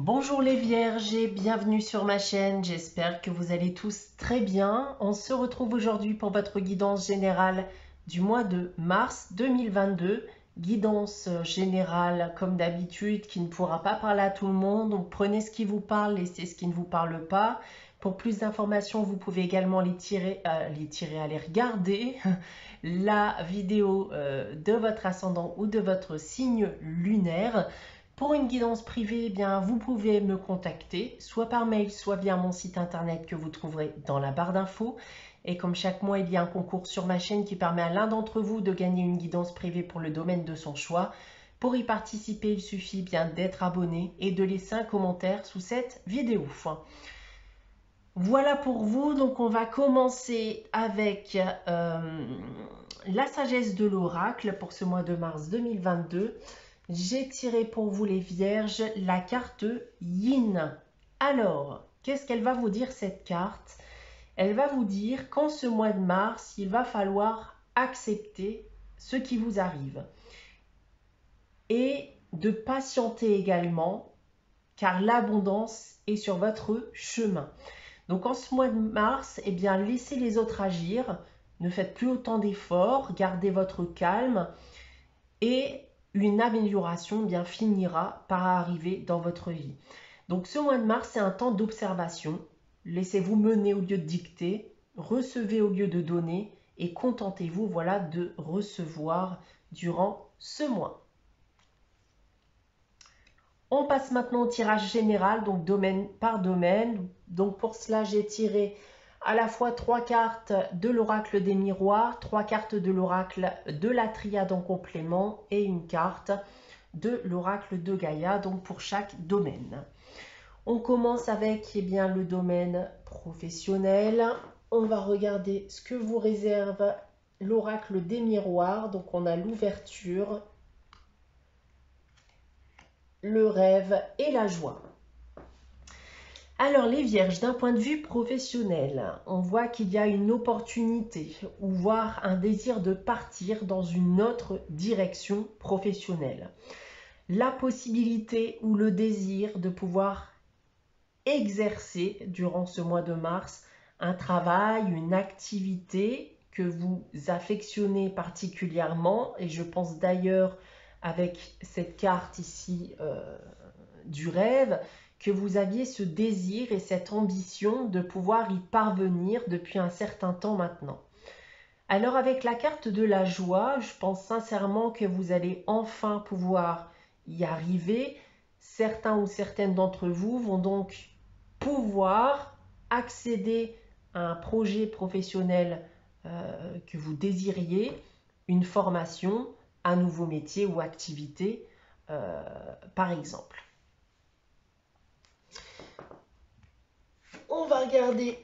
Bonjour les vierges et bienvenue sur ma chaîne, j'espère que vous allez tous très bien. On se retrouve aujourd'hui pour votre guidance générale du mois de mars 2022. Guidance générale comme d'habitude qui ne pourra pas parler à tout le monde, donc prenez ce qui vous parle, laissez ce qui ne vous parle pas. Pour plus d'informations, vous pouvez également aller regarder la vidéo de votre ascendant ou de votre signe lunaire. Pour une guidance privée, eh bien, vous pouvez me contacter, soit par mail, soit via mon site internet que vous trouverez dans la barre d'infos. Et comme chaque mois, il y a un concours sur ma chaîne qui permet à l'un d'entre vous de gagner une guidance privée pour le domaine de son choix. Pour y participer, il suffit bien d'être abonné et de laisser un commentaire sous cette vidéo. Voilà pour vous, donc on va commencer avec la sagesse de l'oracle pour ce mois de mars 2022. J'ai tiré pour vous les vierges la carte Yin. Alors, qu'est-ce qu'elle va vous dire cette carte? Elle va vous dire qu'en ce mois de mars, il va falloir accepter ce qui vous arrive et de patienter également car l'abondance est sur votre chemin. Donc en ce mois de mars, eh bien, laissez les autres agir, ne faites plus autant d'efforts, gardez votre calme et une amélioration bien finira par arriver dans votre vie. Donc ce mois de mars, c'est un temps d'observation. Laissez-vous mener au lieu de dicter, recevez au lieu de donner et contentez-vous voilà, de recevoir durant ce mois. On passe maintenant au tirage général, donc domaine par domaine. Donc pour cela, j'ai tiré à la fois 3 cartes de l'oracle des miroirs, 3 cartes de l'oracle de la triade en complément et une carte de l'oracle de Gaïa, donc pour chaque domaine. On commence avec le domaine professionnel. On va regarder ce que vous réserve l'oracle des miroirs. Donc on a l'ouverture, le rêve et la joie. Alors les vierges, d'un point de vue professionnel, on voit qu'il y a une opportunité ou voire un désir de partir dans une autre direction professionnelle. La possibilité ou le désir de pouvoir exercer durant ce mois de mars un travail, une activité que vous affectionnez particulièrement, et je pense d'ailleurs avec cette carte ici du rêve, que vous aviez ce désir et cette ambition de pouvoir y parvenir depuis un certain temps maintenant. Alors avec la carte de la joie, je pense sincèrement que vous allez enfin pouvoir y arriver. Certains ou certaines d'entre vous vont donc pouvoir accéder à un projet professionnel que vous désiriez, une formation, un nouveau métier ou activité, par exemple. On va regarder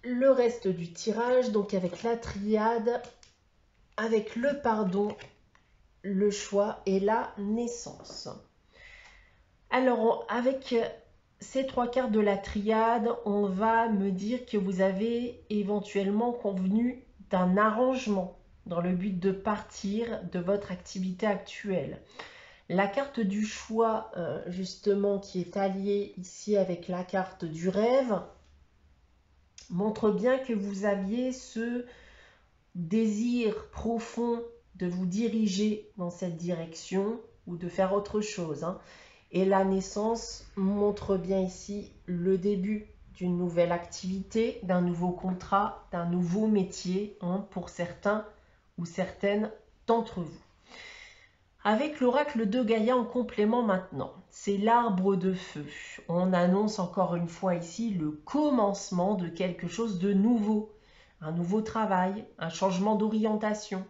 le reste du tirage, donc avec la triade, avec le pardon, le choix et la naissance. Alors, avec ces 3 cartes de la triade, on va me dire que vous avez éventuellement convenu d'un arrangement dans le but de partir de votre activité actuelle. La carte du choix, justement, qui est alliée ici avec la carte du rêve, montre bien que vous aviez ce désir profond de vous diriger dans cette direction ou de faire autre chose. Et la naissance montre bien ici le début d'une nouvelle activité, d'un nouveau contrat, d'un nouveau métier pour certains ou certaines d'entre vous. Avec l'oracle de Gaïa en complément maintenant, c'est l'arbre de feu. On annonce encore une fois ici le commencement de quelque chose de nouveau, un nouveau travail, un changement d'orientation.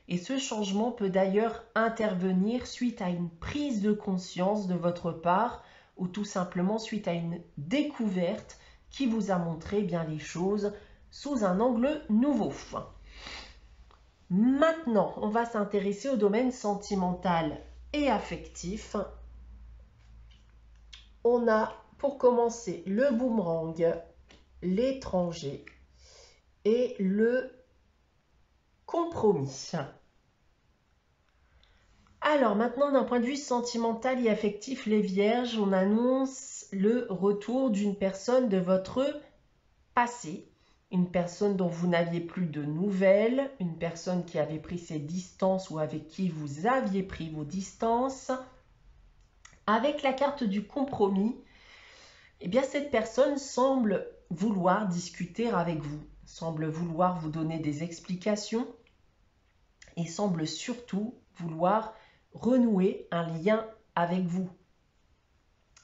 Et ce changement peut d'ailleurs intervenir suite à une prise de conscience de votre part ou tout simplement suite à une découverte qui vous a montré bien les choses sous un angle nouveau. Maintenant, on va s'intéresser au domaine sentimental et affectif. On a pour commencer le boomerang, l'étranger et le compromis. Alors maintenant, d'un point de vue sentimental et affectif, les Vierges, on annonce le retour d'une personne de votre passé, une personne dont vous n'aviez plus de nouvelles, une personne qui avait pris ses distances ou avec qui vous aviez pris vos distances. Avec la carte du compromis, eh bien cette personne semble vouloir discuter avec vous, semble vouloir vous donner des explications et semble surtout vouloir renouer un lien avec vous.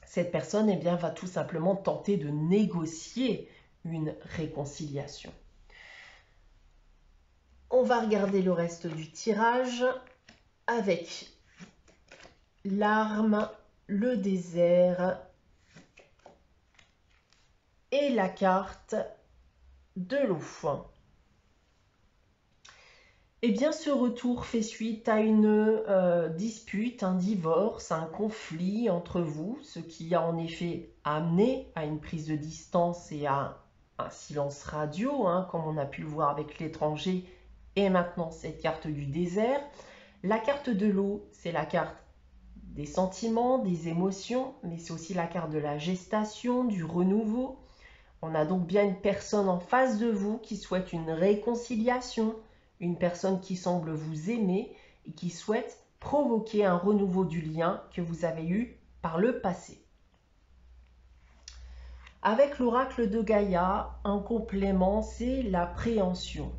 Cette personne eh bien, va tout simplement tenter de négocier une réconciliation. On va regarder le reste du tirage avec l'arme, le désert et la carte de l'eau. Eh bien, ce retour fait suite à une dispute, un divorce, un conflit entre vous, ce qui a en effet amené à une prise de distance et à un silence radio, comme on a pu le voir avec l'étranger, et maintenant cette carte du désert. La carte de l'eau, c'est la carte des sentiments, des émotions, mais c'est aussi la carte de la gestation, du renouveau. On a donc bien une personne en face de vous qui souhaite une réconciliation, une personne qui semble vous aimer et qui souhaite provoquer un renouveau du lien que vous avez eu par le passé. Avec l'oracle de Gaïa, un complément, c'est l'appréhension.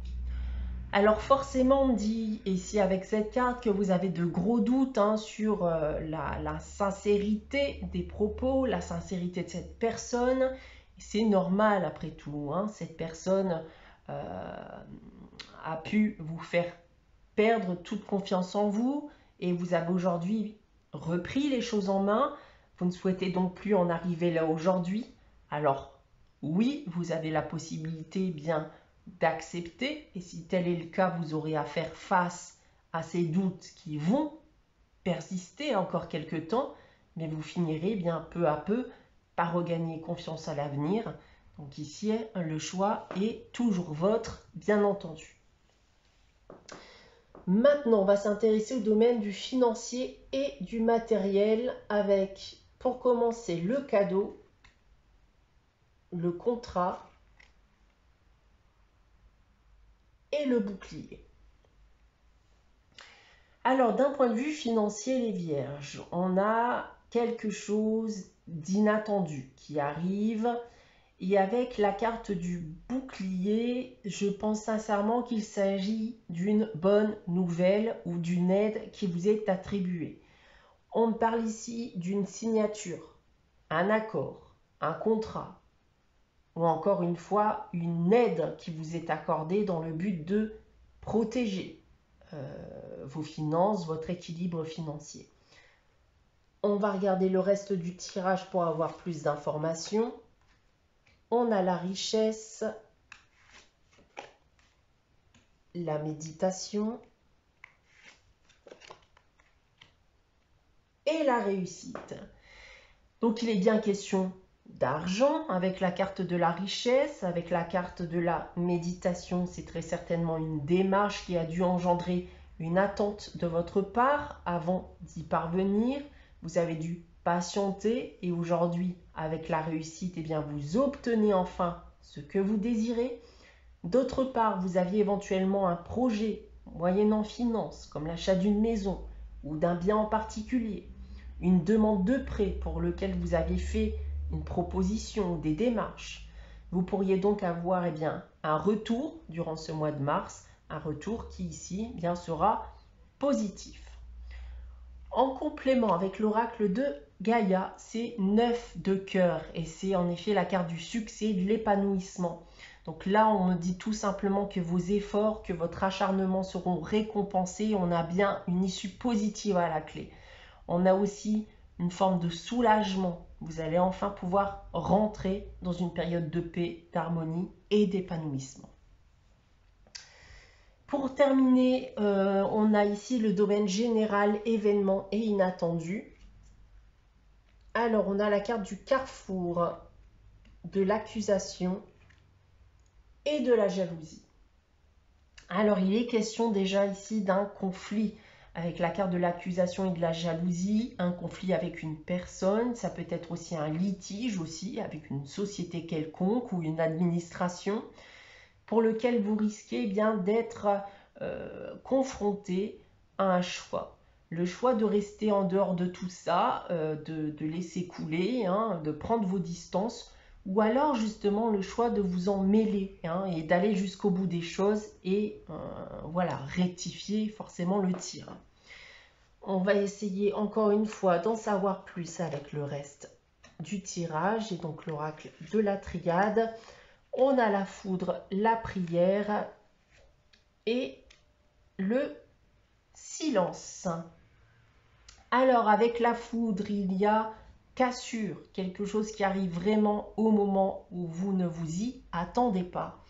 Alors forcément, on dit ici avec cette carte que vous avez de gros doutes sur la sincérité des propos, la sincérité de cette personne. C'est normal après tout, cette personne a pu vous faire perdre toute confiance en vous et vous avez aujourd'hui repris les choses en main. Vous ne souhaitez donc plus en arriver là aujourd'hui. Alors oui, vous avez la possibilité bien d'accepter et si tel est le cas, vous aurez à faire face à ces doutes qui vont persister encore quelque temps, mais vous finirez bien peu à peu par regagner confiance à l'avenir. Donc ici, le choix est toujours vôtre, bien entendu. Maintenant, on va s'intéresser au domaine du financier et du matériel avec, pour commencer, le cadeau, le contrat et le bouclier. Alors, d'un point de vue financier, les Vierges, on a quelque chose d'inattendu qui arrive. Et avec la carte du bouclier, je pense sincèrement qu'il s'agit d'une bonne nouvelle ou d'une aide qui vous est attribuée. On parle ici d'une signature, un accord, un contrat, ou encore une fois, une aide qui vous est accordée dans le but de protéger vos finances, votre équilibre financier. On va regarder le reste du tirage pour avoir plus d'informations. On a la richesse, la méditation et la réussite. Donc il est bien question d'argent avec la carte de la richesse, avec la carte de la méditation, c'est très certainement une démarche qui a dû engendrer une attente de votre part avant d'y parvenir. Vous avez dû patienter et aujourd'hui, avec la réussite, eh bien, vous obtenez enfin ce que vous désirez. D'autre part, vous aviez éventuellement un projet moyennant finance, comme l'achat d'une maison ou d'un bien en particulier, une demande de prêt pour lequel vous aviez fait une proposition ou des démarches. Vous pourriez donc avoir un retour durant ce mois de mars, un retour qui ici bien sera positif. En complément avec l'oracle de Gaïa, c'est 9 de cœur et c'est en effet la carte du succès, de l'épanouissement. Donc là, on me dit tout simplement que vos efforts, que votre acharnement seront récompensés. On a bien une issue positive à la clé. On a aussi une forme de soulagement. Vous allez enfin pouvoir rentrer dans une période de paix, d'harmonie et d'épanouissement. Pour terminer, on a ici le domaine général, événements et inattendus. Alors, on a la carte du carrefour, de l'accusation et de la jalousie. Alors, il est question déjà ici d'un conflit avec la carte de l'accusation et de la jalousie, un conflit avec une personne, ça peut être aussi un litige aussi avec une société quelconque ou une administration pour lequel vous risquez bien d'être confronté à un choix. Le choix de rester en dehors de tout ça, de laisser couler, hein, de prendre vos distances, ou alors justement le choix de vous en mêler hein, et d'aller jusqu'au bout des choses et voilà, rectifier forcément le tir. On va essayer encore une fois d'en savoir plus avec le reste du tirage et donc l'oracle de la triade. On a la foudre, la prière et le silence. Alors avec la foudre, il y a cassure, quelque chose qui arrive vraiment au moment où vous ne vous y attendez pas.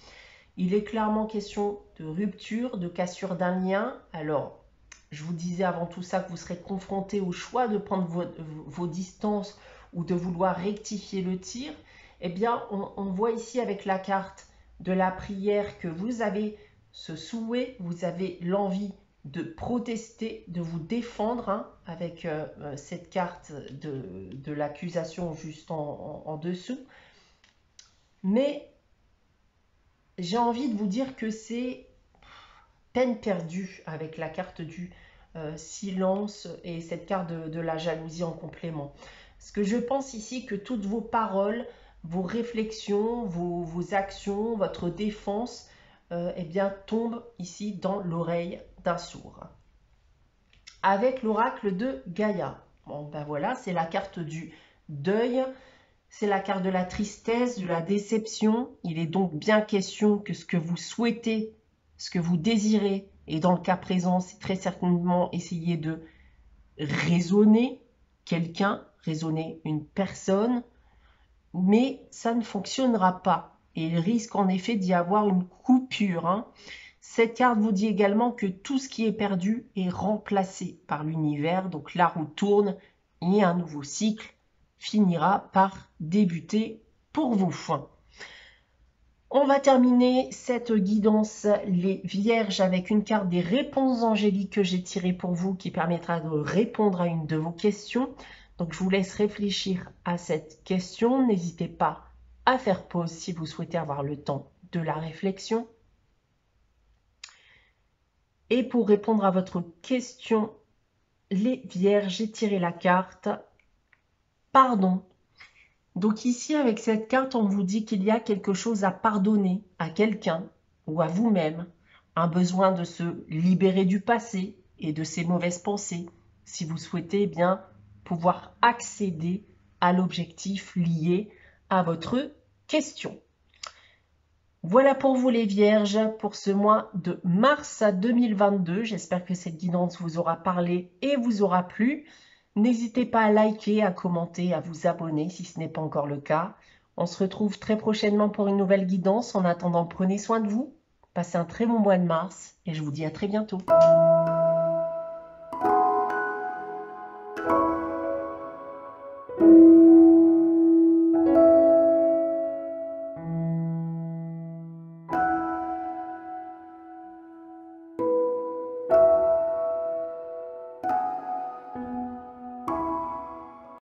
Il est clairement question de rupture, de cassure d'un lien. Alors, je vous disais avant tout ça que vous serez confronté au choix de prendre vos distances ou de vouloir rectifier le tir. Eh bien, on voit ici avec la carte de la prière que vous avez ce souhait, vous avez l'envie de protester, de vous défendre hein, avec cette carte de l'accusation juste en dessous. Mais j'ai envie de vous dire que c'est peine perdue avec la carte du silence et cette carte de la jalousie en complément. Parce que je pense ici que toutes vos paroles, vos réflexions, vos actions, votre défense, eh bien, tombent ici dans l'oreille d'un sourd. Avec l'oracle de Gaïa. Bon, ben voilà, c'est la carte du deuil, c'est la carte de la tristesse, de la déception. Il est donc bien question que ce que vous souhaitez, ce que vous désirez, et dans le cas présent, c'est très certainement essayer de raisonner quelqu'un, raisonner une personne, mais ça ne fonctionnera pas. Et il risque en effet d'y avoir une coupure. Hein. Cette carte vous dit également que tout ce qui est perdu est remplacé par l'univers. Donc la roue tourne et un nouveau cycle finira par débuter pour vous. On va terminer cette guidance les vierges avec une carte des réponses angéliques que j'ai tirées pour vous qui permettra de répondre à une de vos questions. Donc je vous laisse réfléchir à cette question. N'hésitez pas à faire pause si vous souhaitez avoir le temps de la réflexion. Et pour répondre à votre question, les vierges, j'ai tiré la carte pardon. Donc ici, avec cette carte, on vous dit qu'il y a quelque chose à pardonner à quelqu'un ou à vous-même, un besoin de se libérer du passé et de ses mauvaises pensées, si vous souhaitez bien pouvoir accéder à l'objectif lié à votre question. Voilà pour vous les vierges pour ce mois de mars 2022. J'espère que cette guidance vous aura parlé et vous aura plu. N'hésitez pas à liker, à commenter, à vous abonner si ce n'est pas encore le cas. On se retrouve très prochainement pour une nouvelle guidance. En attendant, prenez soin de vous. Passez un très bon mois de mars et je vous dis à très bientôt.